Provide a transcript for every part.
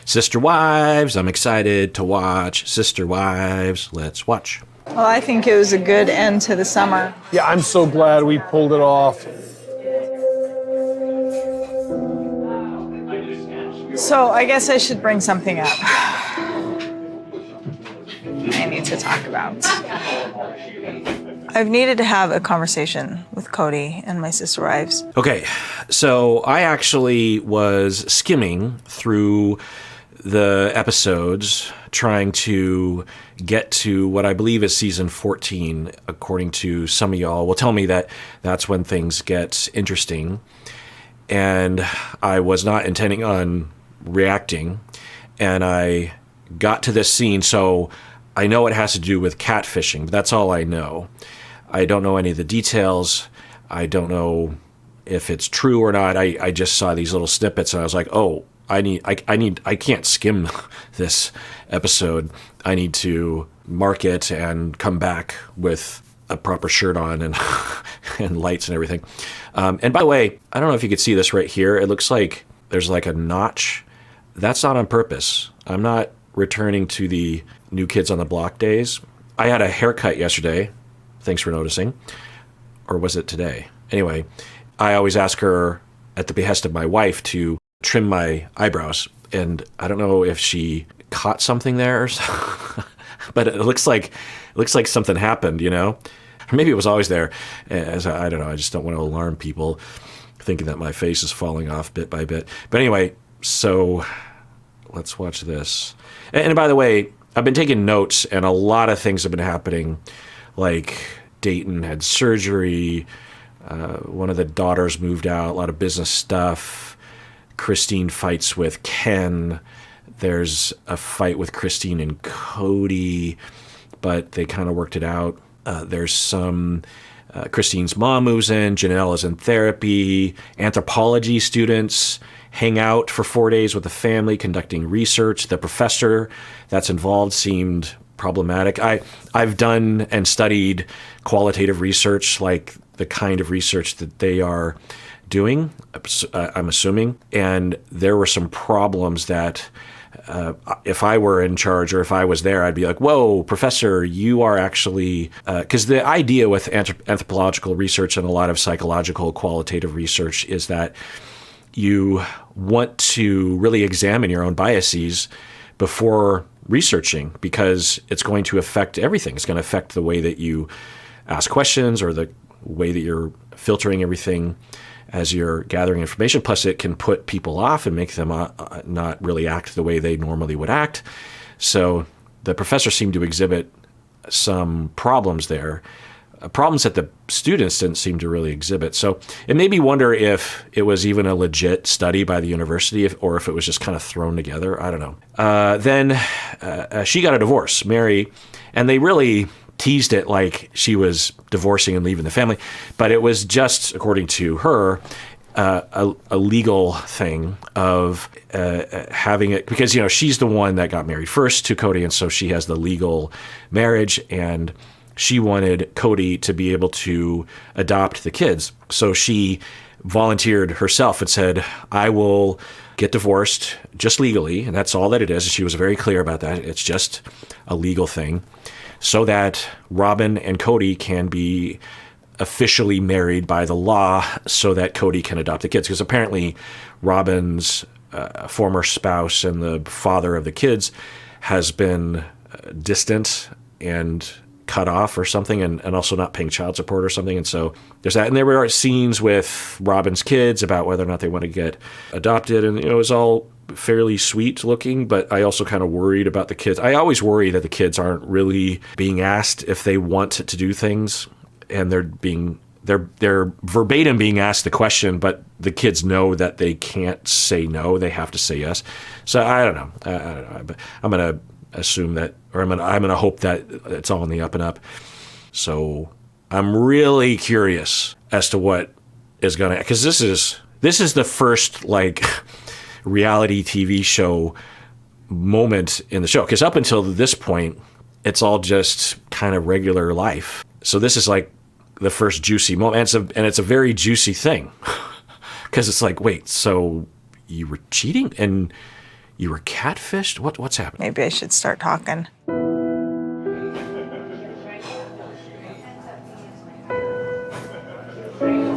Sister Wives. I'm excited to watch Sister Wives. Let's watch. Well, I think it was a good end to the summer. Yeah, I'm so glad we pulled it off. So I guess I should bring something up. I need to talk about. I've needed to have a conversation with Cody and my sister wives. Okay, so I actually was skimming through the episodes trying to get to what I believe is season 14, according to some of y'all will tell me that that's when things get interesting. And I was not intending on reacting, and I got to this scene, so I know it has to do with catfishing, but that's all I know. I don't know any of the details. I don't know if it's true or not. I just saw these little snippets and I was like, oh, I can't skim this episode. I need to mark it and come back with a proper shirt on and and lights and everything. And by the way, I don't know if you could see this right here. It looks like there's like a notch. That's not on purpose. I'm not returning to the New Kids on the Block days. I had a haircut yesterday. Thanks for noticing. Or was it today? Anyway, I always ask her at the behest of my wife to trim my eyebrows. And I don't know if she caught something there or something, but it looks like something happened, you know? Or maybe it was always there. As I don't know, I just don't want to alarm people thinking that my face is falling off bit by bit. But anyway, so let's watch this. And by the way, I've been taking notes and a lot of things have been happening. Like Dayton had surgery, one of the daughters moved out, a lot of business stuff. Christine fights with Ken. There's a fight with Christine and Cody, but they kind of worked it out. There's some, Christine's mom moves in, Janelle is in therapy, anthropology students hang out for 4 days with the family conducting research. The professor that's involved seemed problematic. I've done and studied qualitative research, like the kind of research that they are doing, I'm assuming, and there were some problems that if I were in charge or if I was there, I'd be like, whoa, professor, you are actually, because the idea with anthropological research and a lot of psychological qualitative research is that you want to really examine your own biases before researching, because it's going to affect everything. It's going to affect the way that you ask questions or the way that you're filtering everything as you're gathering information. Plus, it can put people off and make them not really act the way they normally would act. So the professor seemed to exhibit some problems there, problems that the students didn't seem to really exhibit. So it made me wonder if it was even a legit study by the university or if it was just kind of thrown together. I don't know. Then she got a divorce, Mary, and they really teased it like she was divorcing and leaving the family. But it was just, according to her, a legal thing of having it, because, you know, she's the one that got married first to Cody, and so she has the legal marriage, and she wanted Cody to be able to adopt the kids. So she volunteered herself and said, I will get divorced just legally, and that's all that it is. She was very clear about that. It's just a legal thing, so that Robin and Cody can be officially married by the law so that Cody can adopt the kids. Because apparently Robin's former spouse and the father of the kids has been distant and cut off or something, and also not paying child support or something. And so there's that. And there were scenes with Robin's kids about whether or not they want to get adopted. And, you know, it was all fairly sweet looking, but I also kind of worried about the kids. I always worry that the kids aren't really being asked if they want to do things, and they're verbatim being asked the question, but the kids know that they can't say no, they have to say yes. So I don't know. But I'm going to assume that, or I'm going to hope that it's all in the up and up. So I'm really curious as to what is going to, because this is the first like reality TV show moment in the show. Because up until this point, it's all just kind of regular life. So this is like the first juicy moment, and it's a very juicy thing, because it's like, wait, so you were cheating and You were catfished? What's happening? Maybe I should start talking.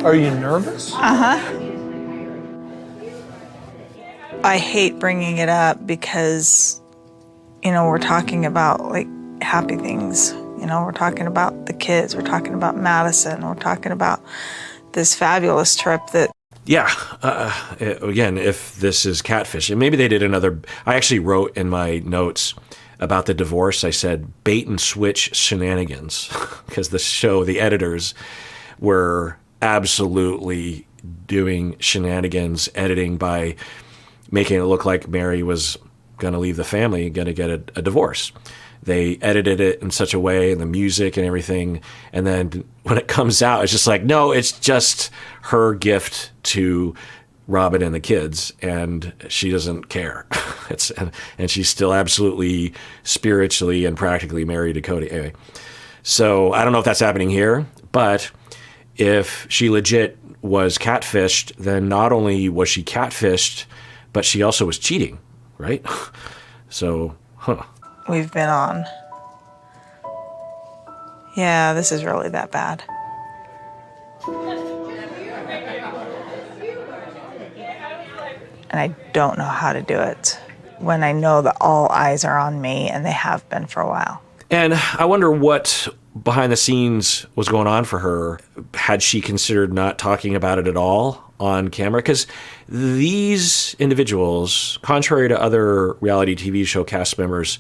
Are you nervous? I hate bringing it up because, we're talking about like happy things. We're talking about the kids. We're talking about Madison. We're talking about this fabulous trip that. Yeah. Again, if this is catfish, and maybe they did another. I actually wrote in my notes about the divorce. I said bait and switch shenanigans because the editors were absolutely doing shenanigans, editing by making it look like Mary was going to leave the family, going to get a divorce. They edited it in such a way, and the music and everything, and then when it comes out, it's just like, no, it's just her gift to Robin and the kids, and she doesn't care. And she's still absolutely spiritually and practically married to Cody. Anyway, so I don't know if that's happening here, but if she legit was catfished, then not only was she catfished, but she also was cheating, right? So, We've been on. Yeah, this is really that bad. And I don't know how to do it when I know that all eyes are on me, and they have been for a while. And I wonder what behind the scenes was going on for her. Had she considered not talking about it at all on camera? Because these individuals, contrary to other reality TV show cast members,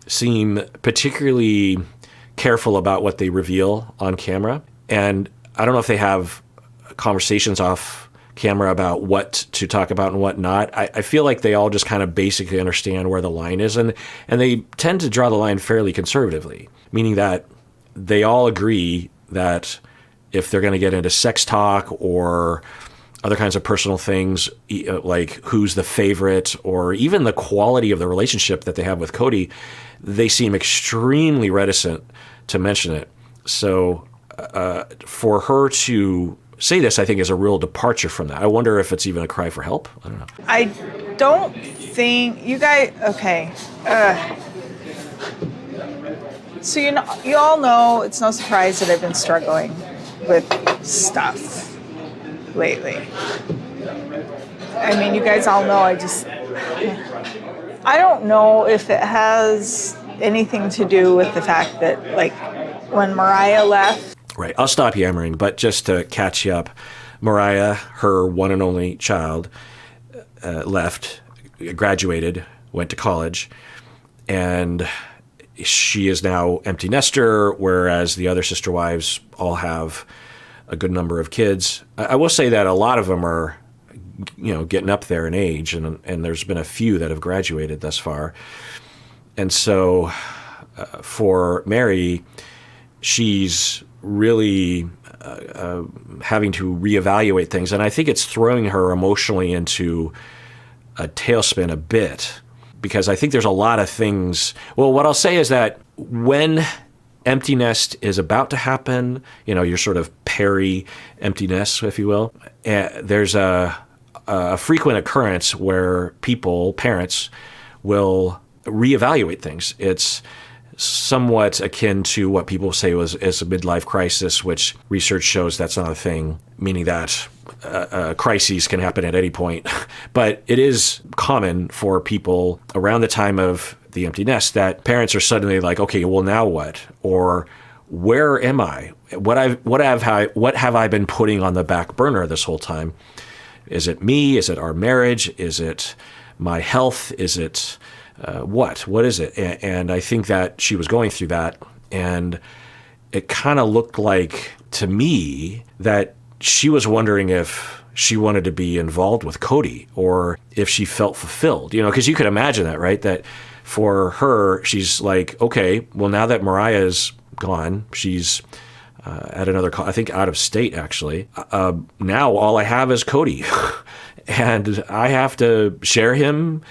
seem particularly careful about what they reveal on camera. And I don't know if they have conversations off camera about what to talk about and what not. I feel like they all just kind of basically understand where the line is, and they tend to draw the line fairly conservatively, meaning that they all agree that if they're going to get into sex talk or other kinds of personal things, like who's the favorite or even the quality of the relationship that they have with Cody, they seem extremely reticent to mention it. So for her to say this, I think, is a real departure from that. I wonder if it's even a cry for help. I don't know. I don't think you guys. Okay. So you all know it's no surprise that I've been struggling with stuff lately. I mean, you guys all know I don't know if it has anything to do with the fact that, like, when Mariah left. Right. I'll stop yammering, but just to catch you up, Mariah, her one and only child, left, graduated, went to college, and she is now empty nester, whereas the other sister wives all have a good number of kids. I will say that a lot of them are, getting up there in age, and there's been a few that have graduated thus far. And so for Mary, she's really having to reevaluate things. And I think it's throwing her emotionally into a tailspin a bit, because I think there's a lot of things. Well, what I'll say is that when empty nest is about to happen, your sort of peri-empty nest, if you will, there's a frequent occurrence where parents, will reevaluate things. It's somewhat akin to what people say is a midlife crisis, which research shows that's not a thing, meaning that crises can happen at any point. But it is common for people around the time of the empty nest that parents are suddenly like, okay, well, now what? Or where am I? What have I been putting on the back burner this whole time? Is it me? Is it our marriage? Is it my health? Is it what? What is it? And I think that she was going through that, and it kind of looked like to me that she was wondering if she wanted to be involved with Cody or if she felt fulfilled, because you could imagine that, right? That for her, she's like, okay, well, now that Mariah's gone, she's at another, I think out of state actually. Now all I have is Cody and I have to share him.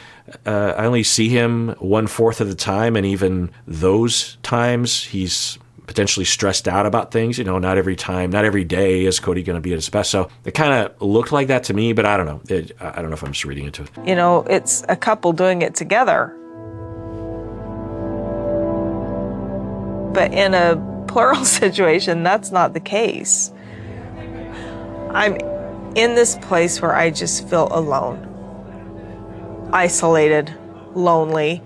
I only see him 1/4 of the time. And even those times he's potentially stressed out about things. Not every time, not every day is Cody going to be at his best. So it kind of looked like that to me, but I don't know. I don't know if I'm just reading into it. It's a couple doing it together. But in a plural situation, that's not the case. I'm in this place where I just feel alone, isolated, lonely.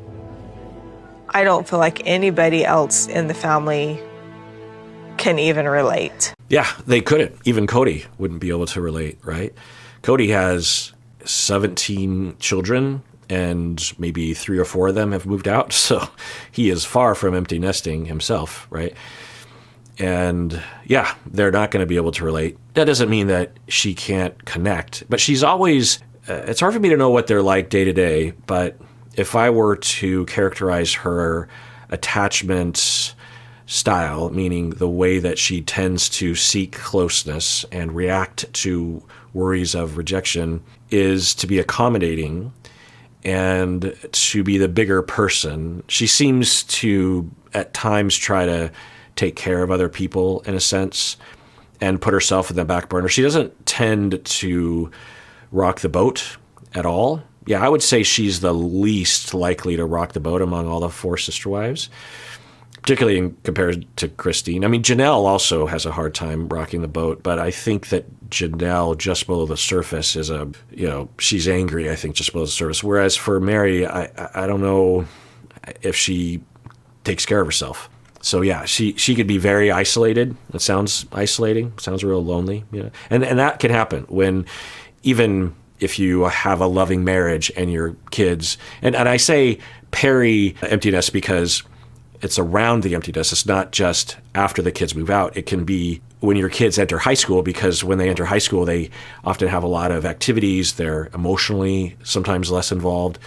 I don't feel like anybody else in the family can even relate. Yeah, they couldn't. Even Cody wouldn't be able to relate, right? Cody has 17 children, and maybe 3 or 4 of them have moved out. So he is far from empty nesting himself, right? And yeah, they're not going to be able to relate. That doesn't mean that she can't connect, but she's always, it's hard for me to know what they're like day to day, but if I were to characterize her attachment style, meaning the way that she tends to seek closeness and react to worries of rejection, is to be accommodating and to be the bigger person. She seems to, at times, try to take care of other people, in a sense, and put herself in the back burner. She doesn't tend to rock the boat at all. Yeah, I would say she's the least likely to rock the boat among all the 4 sister wives, particularly in compared to Christine. I mean, Janelle also has a hard time rocking the boat, but I think that Janelle, just below the surface, is she's angry, I think, just below the surface. Whereas for Mary, I don't know if she takes care of herself. So yeah, she could be very isolated. It sounds isolating, sounds real lonely, and that can happen when, even if you have a loving marriage and your kids, and I say peri emptiness because it's around the emptiness. It's not just after the kids move out. It can be when your kids enter high school, because when they enter high school, they often have a lot of activities. They're emotionally sometimes less involved.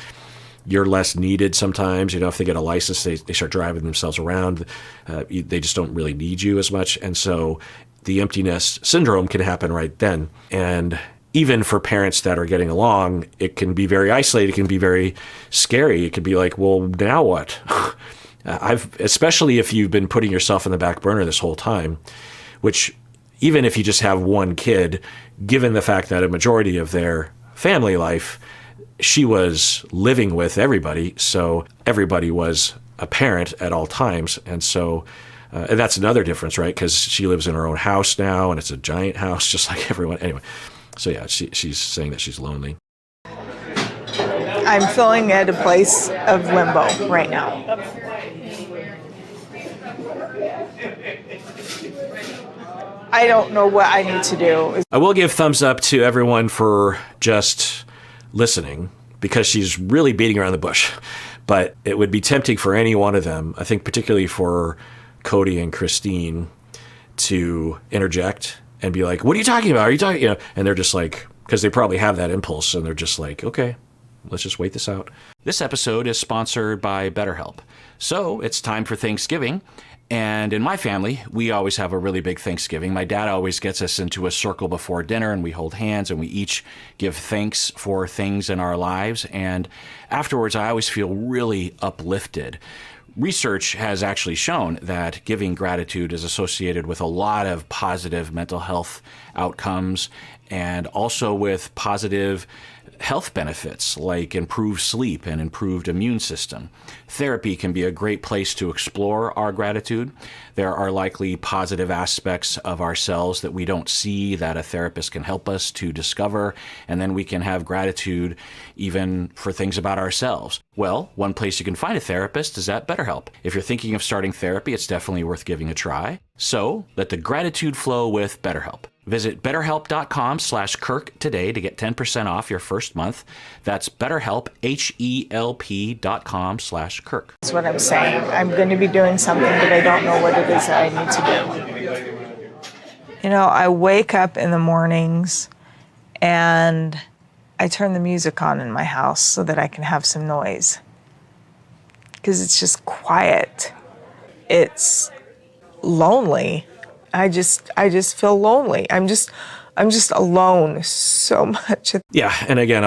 You're less needed sometimes. If they get a license, they start driving themselves around. They just don't really need you as much. And so the emptiness syndrome can happen right then. And even for parents that are getting along, it can be very isolated. It can be very scary. It could be like, well, now what? Especially if you've been putting yourself in the back burner this whole time, which even if you just have one kid, given the fact that a majority of their family life, she was living with everybody, so everybody was a parent at all times. And so and that's another difference, right? Because she lives in her own house now, and it's a giant house, just like everyone. Anyway, so yeah, she's saying that she's lonely. I'm feeling at a place of limbo right now. I don't know what I need to do. I will give thumbs up to everyone for just listening, because she's really beating around the bush. But it would be tempting for any one of them, I think particularly for Cody and Christine, to interject and be like, what are you talking about? Are you talking, and they're just like, because they probably have that impulse, and they're just like, okay, let's just wait this out. This episode is sponsored by BetterHelp. So it's time for Thanksgiving. And in my family, we always have a really big Thanksgiving. My dad always gets us into a circle before dinner, and we hold hands, and we each give thanks for things in our lives. And afterwards, I always feel really uplifted. Research has actually shown that giving gratitude is associated with a lot of positive mental health outcomes, and also with positive health benefits like improved sleep and improved immune system. Therapy can be a great place to explore our gratitude. There are likely positive aspects of ourselves that we don't see that a therapist can help us to discover, and then we can have gratitude even for things about ourselves. Well, one place you can find a therapist is at BetterHelp. If you're thinking of starting therapy, it's definitely worth giving a try. So let the gratitude flow with BetterHelp. Visit BetterHelp.com/Kirk today to get 10% off your first month. That's BetterHelp, HELP.com/Kirk. That's what I'm saying. I'm going to be doing something, but I don't know what it is that I need to do. I wake up in the mornings and I turn the music on in my house so that I can have some noise. Because it's just quiet. It's lonely. I just feel lonely. I'm just alone so much. Yeah, and again,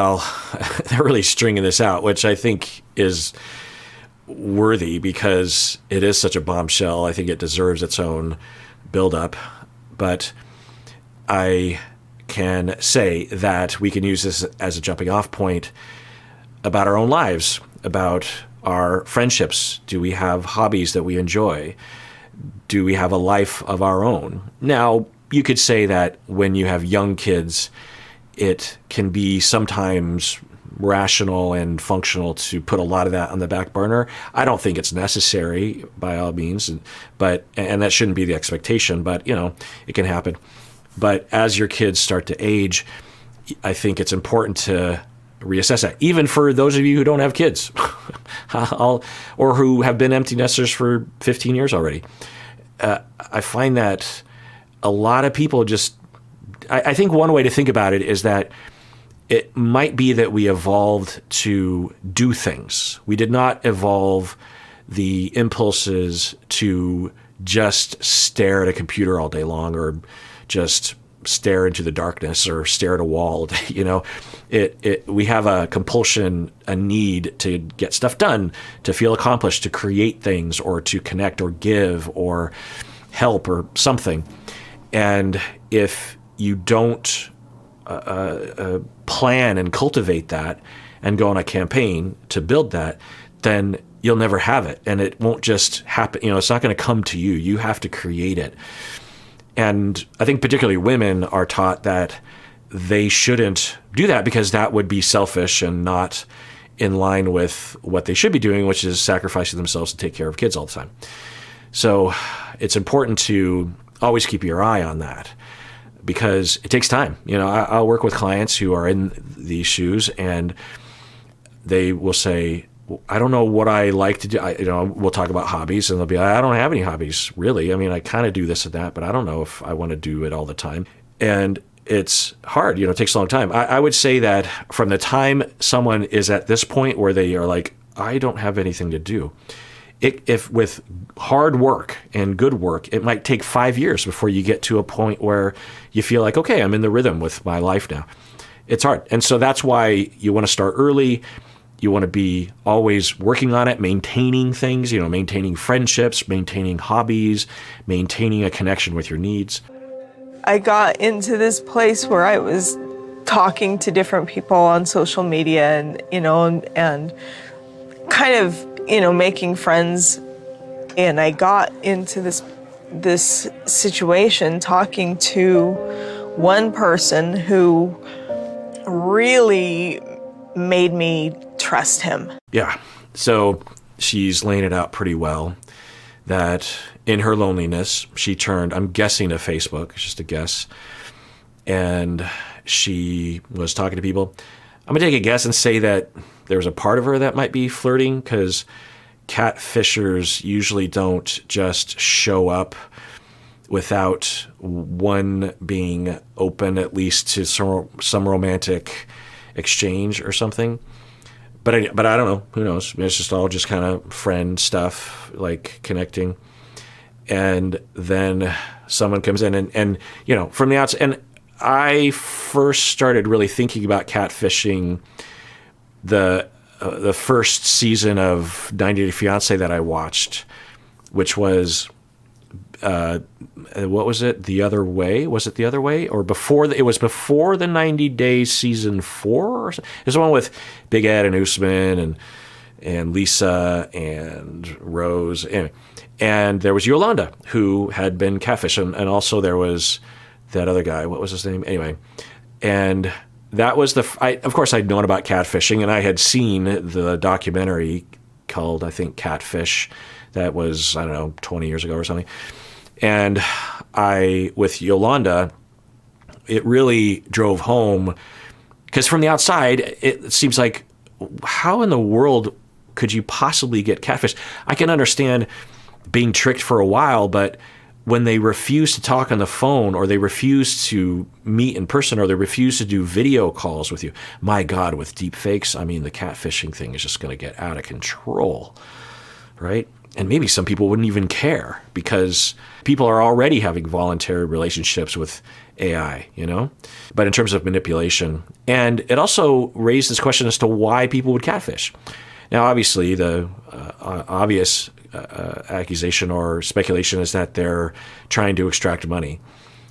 they're really stringing this out, which I think is worthy because it is such a bombshell. I think it deserves its own build-up. But I can say that we can use this as a jumping-off point about our own lives, about our friendships. Do we have hobbies that we enjoy? Do we have a life of our own? Now, you could say that when you have young kids, it can be sometimes rational and functional to put a lot of that on the back burner. I don't think it's necessary by all means, and that shouldn't be the expectation, but it can happen. But as your kids start to age, I think it's important to reassess that, even for those of you who don't have kids or who have been empty nesters for 15 years already. I find that a lot of people I think one way to think about it is that it might be that we evolved to do things. We did not evolve the impulses to just stare at a computer all day long or just stare into the darkness or stare at a wall. We have a compulsion, a need to get stuff done, to feel accomplished, to create things or to connect or give or help or something. And if you don't plan and cultivate that and go on a campaign to build that, then you'll never have it. And it won't just happen. It's not going to come to you. You have to create it. And I think particularly women are taught that they shouldn't do that because that would be selfish and not in line with what they should be doing, which is sacrificing themselves to take care of kids all the time. So it's important to always keep your eye on that, because it takes time. I'll work with clients who are in these shoes, and they will say, I don't know what I like to do. We'll talk about hobbies, and they'll be like, I don't have any hobbies, really. I mean, I kind of do this and that, but I don't know if I want to do it all the time. And it's hard. It takes a long time. I would say that from the time someone is at this point where they are like, I don't have anything to do, if with hard work and good work, it might take 5 years before you get to a point where you feel like, okay, I'm in the rhythm with my life now. It's hard. And so that's why you want to start early. You want to be always working on it, maintaining things, maintaining friendships, maintaining hobbies, maintaining a connection with your needs. I got into this place where I was talking to different people on social media and kind of, making friends. And I got into this situation talking to one person who really made me trust him. Yeah. So she's laying it out pretty well that in her loneliness, she turned, I'm guessing, to Facebook. It's just a guess. And she was talking to people. I'm going to take a guess and say that there was a part of her that might be flirting, because catfishers usually don't just show up without one being open at least to some romantic exchange or something. But I don't know. Who knows? It's just all just kind of friend stuff, like connecting. And then someone comes in and from the outside. And I first started really thinking about catfishing the first season of 90 Day Fiancé that I watched, which was what was it? The Other Way? Was it The Other Way? Or before? It was before the 90 Days season 4. Or it was the one with Big Ed and Usman and Lisa and Rose. Anyway. And there was Yolanda, who had been catfished, and also there was that other guy. What was his name? Anyway, and that was of course, I'd known about catfishing, and I had seen the documentary called, I think, Catfish. That was, I don't know, 20 years ago or something. And with Yolanda, it really drove home, because from the outside, it seems like, how in the world could you possibly get catfished? I can understand being tricked for a while, but when they refuse to talk on the phone, or they refuse to meet in person, or they refuse to do video calls with you, my God, with deep fakes, I mean, the catfishing thing is just going to get out of control, right? And maybe some people wouldn't even care, because people are already having voluntary relationships with AI, But in terms of manipulation, and it also raised this question as to why people would catfish. Now, obviously, the obvious accusation or speculation is that they're trying to extract money.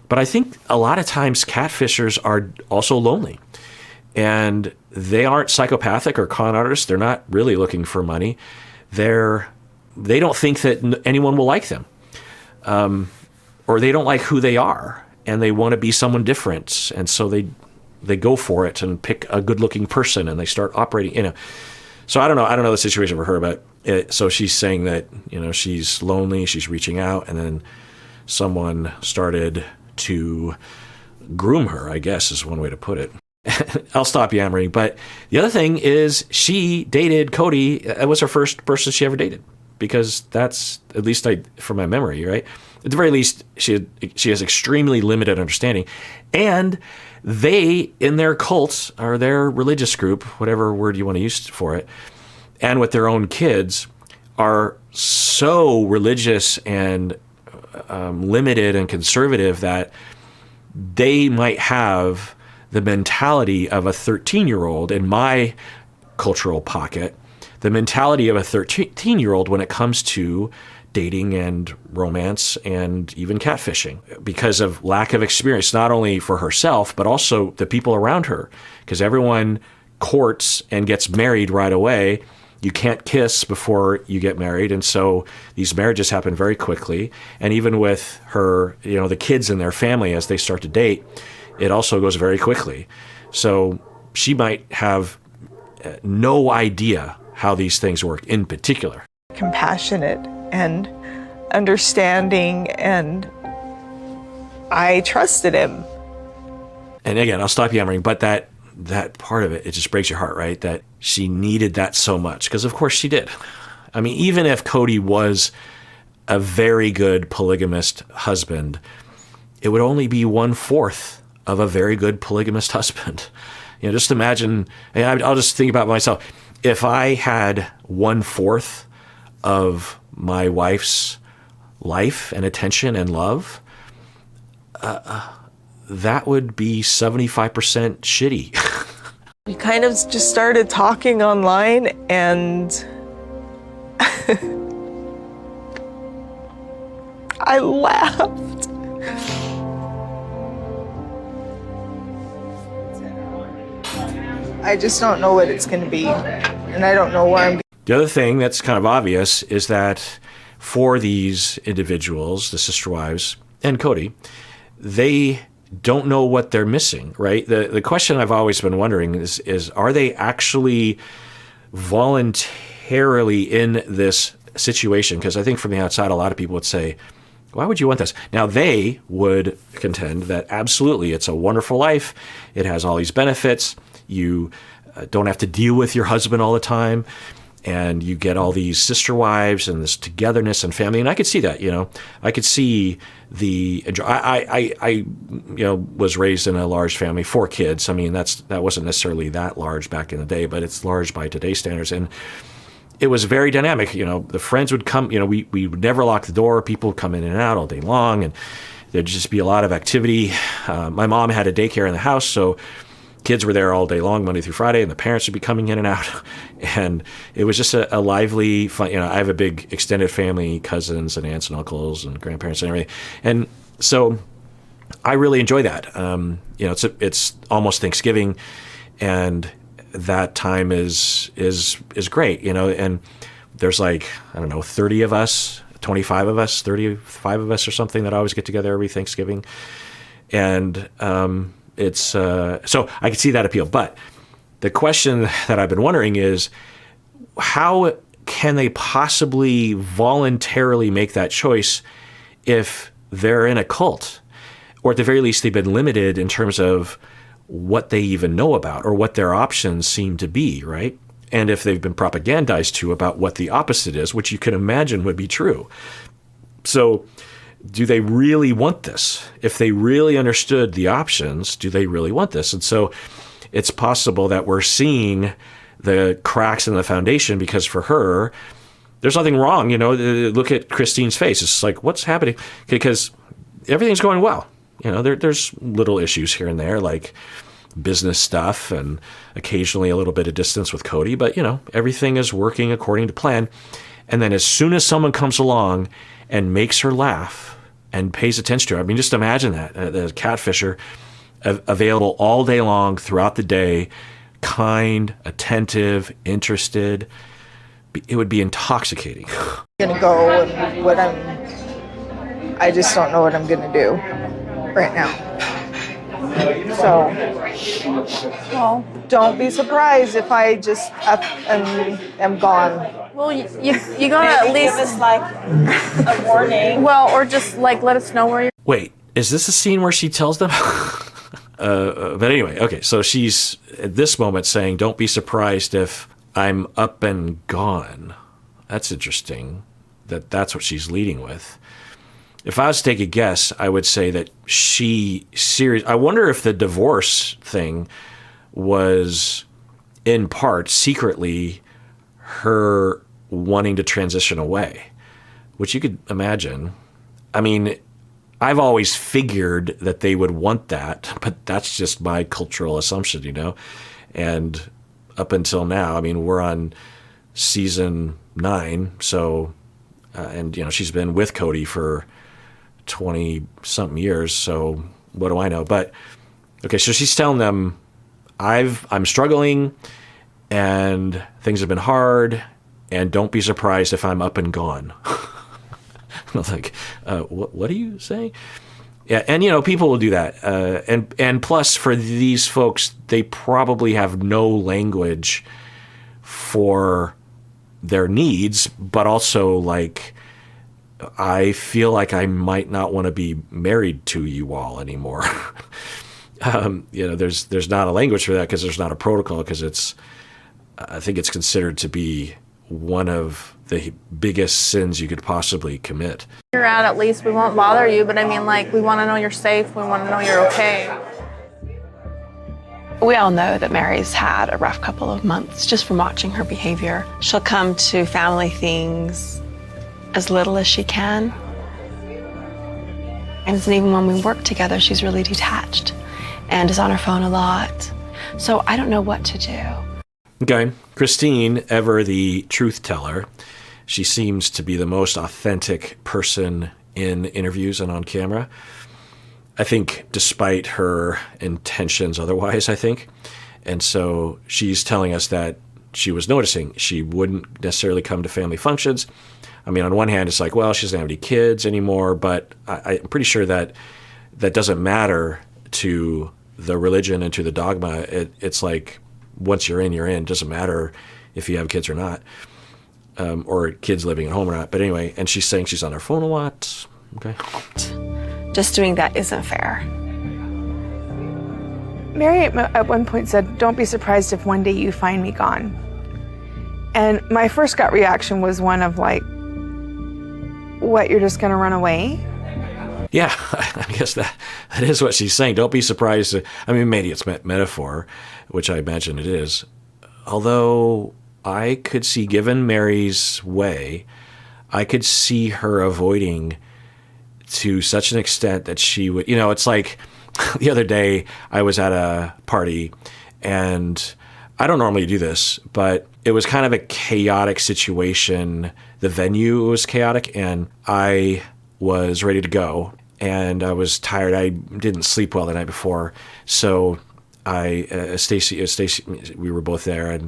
But I think a lot of times catfishers are also lonely. And they aren't psychopathic or con artists. They're not really looking for money. They don't think that anyone will like them. Or they don't like who they are. And they want to be someone different. And so they go for it and pick a good-looking person and they start operating. So I don't know the situation for her, but so she's saying that she's lonely, she's reaching out, and then someone started to groom her, I guess is one way to put it. I'll stop yammering. But the other thing is she dated Cody. It was her first person she ever dated, because that's, at least from my memory, right? At the very least, she has extremely limited understanding. And they, in their cult or their religious group, whatever word you want to use for it, and with their own kids, are so religious and limited and conservative that they might have the mentality of a 13-year-old in my cultural pocket, the mentality of a 13-year-old when it comes to dating and romance and even catfishing, because of lack of experience, not only for herself, but also the people around her, because everyone courts and gets married right away. You can't kiss before you get married. And so these marriages happen very quickly. And even with her, the kids in their family, as they start to date, it also goes very quickly. So she might have no idea how these things work in particular. Compassionate and understanding, and I trusted him. And again, I'll stop yammering, but that part of it just breaks your heart, right? That she needed that so much, because of course she did. I mean, even if Cody was a very good polygamist husband, it would only be 1/4 of a very good polygamist husband. Just imagine, and I'll just think about myself. If I had 1/4 of my wife's life and attention and love, that would be 75% shitty. We kind of just started talking online, and I laughed. I just don't know what it's going to be, and I don't know where I'm. The other thing that's kind of obvious is that for these individuals, the sister wives and Cody, they don't know what they're missing, right? The question I've always been wondering is are they actually voluntarily in this situation? Because I think from the outside, a lot of people would say, why would you want this? Now, they would contend that absolutely, it's a wonderful life. It has all these benefits. You don't have to deal with your husband all the time. And you get all these sister wives and this togetherness and family. And I could see that, I could see I was raised in a large family, 4 kids. I mean, that wasn't necessarily that large back in the day, but it's large by today's standards. And it was very dynamic. The friends would come, we would never lock the door. People would come in and out all day long, and there'd just be a lot of activity. My mom had a daycare in the house, so kids were there all day long, Monday through Friday, and the parents would be coming in and out. And it was just a lively, fun, I have a big extended family, cousins and aunts and uncles and grandparents and everything. And so I really enjoy that. It's almost Thanksgiving, and that time is great, and there's 30 of us, 25 of us, 35 of us or something that always get together every Thanksgiving. And, it's so I could see that appeal. But the question that I've been wondering is, how can they possibly voluntarily make that choice if they're in a cult? Or at the very least, they've been limited in terms of what they even know about or what their options seem to be, right? And if they've been propagandized to about what the opposite is, which you can imagine would be true. So do they really want this? If they really understood the options, do they really want this? And so it's possible that we're seeing the cracks in the foundation, because for her, there's nothing wrong. Look at Christine's face. It's like, what's happening? Because everything's going well. There's little issues here and there, like business stuff and occasionally a little bit of distance with Cody, but everything is working according to plan. And then as soon as someone comes along and makes her laugh and pays attention to her, I mean, just imagine that, the catfisher, available all day long throughout the day, kind, attentive, interested. It would be intoxicating. I'm gonna go, and I just don't know what I'm gonna do right now. So, well, don't be surprised if I just up and am gone. Well, you gotta at least give us like a warning. Well, or just like let us know where you're. Wait, is this a scene where she tells them? But anyway, okay, so she's at this moment saying, don't be surprised if I'm up and gone. That's interesting that's what she's leading with. If I was to take a guess, I would say that I wonder if the divorce thing was in part secretly her wanting to transition away, which you could imagine. I mean, I've always figured that they would want that, but that's just my cultural assumption, you know? And up until now, I mean, we're on season 9, so, and, you know, she's been with Cody for 20-something years, so what do I know? But, okay, so she's telling them, I'm struggling, and things have been hard, and don't be surprised if I'm up and gone. I was like, what are you saying? Yeah, and you know, people will do that, and plus for these folks, they probably have no language for their needs, but also like, I feel like I might not want to be married to you all anymore. You know, there's not a language for that because there's not a protocol, because I think it's considered to be one of the biggest sins you could possibly commit. You're at least we won't bother you, but I mean, like, we want to know you're safe. We want to know you're okay. We all know that Mary's had a rough couple of months just from watching her behavior. She'll come to family things as little as she can. And even when we work together, she's really detached and is on her phone a lot. So I don't know what to do. Okay. Christine, ever the truth teller, she seems to be the most authentic person in interviews and on camera. I think despite her intentions otherwise, I think. And so she's telling us that she was noticing she wouldn't necessarily come to family functions. I mean, on one hand, it's like, well, she doesn't have any kids anymore, but I'm pretty sure that doesn't matter to the religion and to the dogma. It's like, once you're in, you're in. It doesn't matter if you have kids or not, or kids living at home or not. But anyway, and she's saying she's on her phone a lot. Okay. Just doing that isn't fair. Mary at one point said, don't be surprised if one day you find me gone. And my first gut reaction was one of like, what, you're just gonna run away? Yeah, I guess that is what she's saying. Don't be surprised. I mean, maybe it's metaphor, which I imagine it is. Although I could see, given Mary's way, I could see her avoiding to such an extent that she would, you know, it's like the other day I was at a party, and I don't normally do this, but it was kind of a chaotic situation. The venue was chaotic, and I was ready to go, and I was tired. I didn't sleep well the night before, so Stacy, we were both there,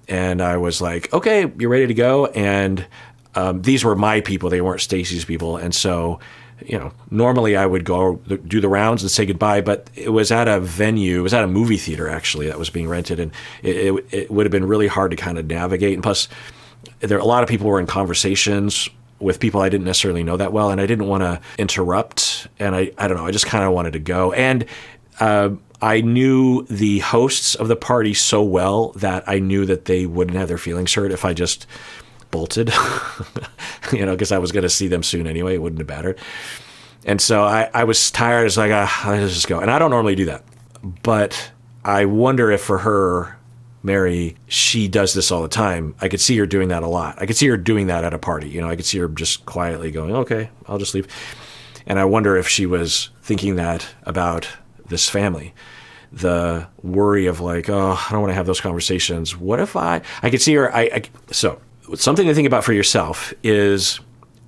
and I was like, okay, you're ready to go. And these were my people; they weren't Stacy's people, and so, you know, normally I would go do the rounds and say goodbye, but it was at a venue, it was at a movie theater actually that was being rented, and it would have been really hard to kind of navigate. And plus, a lot of people were in conversations with people I didn't necessarily know that well, and I didn't want to interrupt, and I don't know, I just kind of wanted to go. And I knew the hosts of the party so well that I knew that they wouldn't have their feelings hurt if I just bolted, you know, because I was going to see them soon anyway. It wouldn't have mattered. And so I was tired. It's like, let's just go. And I don't normally do that. But I wonder if for her, Mary, she does this all the time. I could see her doing that a lot. I could see her doing that at a party. You know, I could see her just quietly going, okay, I'll just leave. And I wonder if she was thinking that about this family. The worry of like, oh, I don't want to have those conversations. What if I could see her, so something to think about for yourself is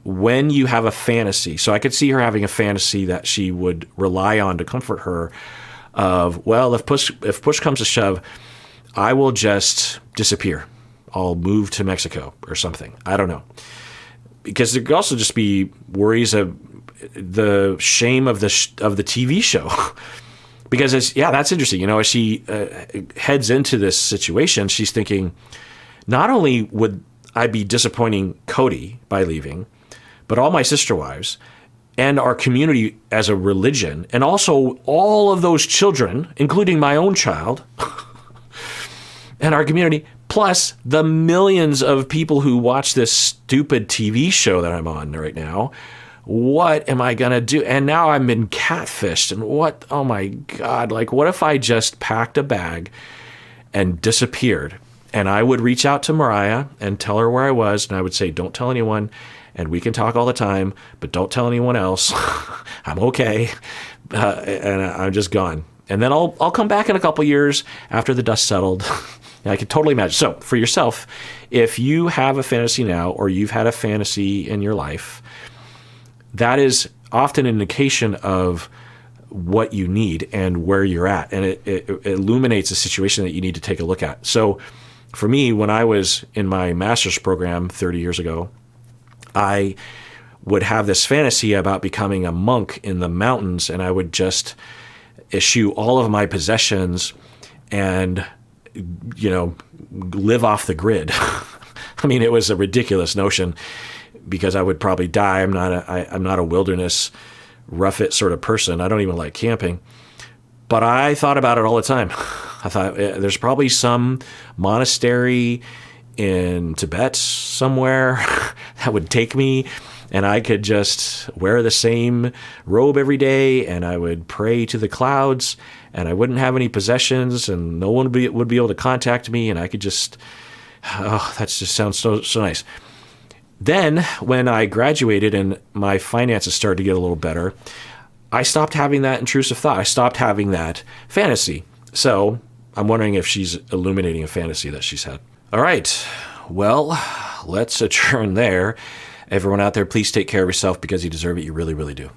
when you have a fantasy. So I could see her having a fantasy that she would rely on to comfort her of, well, if push comes to shove, I will just disappear. I'll move to Mexico or something. I don't know. Because there could also just be worries of the shame of the TV show. Because that's interesting. As she heads into this situation, she's thinking, not only would I be disappointing Cody by leaving, but all my sister wives and our community as a religion, and also all of those children, including my own child, and our community, plus the millions of people who watch this stupid TV show that I'm on right now. What am I going to do? And now I'm in Catfished. And oh my God, what if I just packed a bag and disappeared? And I would reach out to Mariah and tell her where I was. And I would say, don't tell anyone. And we can talk all the time, but don't tell anyone else. I'm okay. And I'm just gone. And then I'll come back in a couple years after the dust settled. I can totally imagine. So for yourself, if you have a fantasy now, or you've had a fantasy in your life, that is often an indication of what you need and where you're at. And it illuminates a situation that you need to take a look at. So for me, when I was in my master's program 30 years ago, I would have this fantasy about becoming a monk in the mountains, and I would just eschew all of my possessions and, live off the grid. I mean, it was a ridiculous notion because I would probably die. I'm not a wilderness rough it sort of person. I don't even like camping. But I thought about it all the time. I thought there's probably some monastery in Tibet somewhere that would take me, and I could just wear the same robe every day, and I would pray to the clouds, and I wouldn't have any possessions, and no one would be able to contact me, and I could just, that just sounds so nice. Then when I graduated and my finances started to get a little better, I stopped having that intrusive thought. I stopped having that fantasy. So I'm wondering if she's illuminating a fantasy that she's had. All right. Well, let's adjourn there. Everyone out there, please take care of yourself because you deserve it. You really, really do.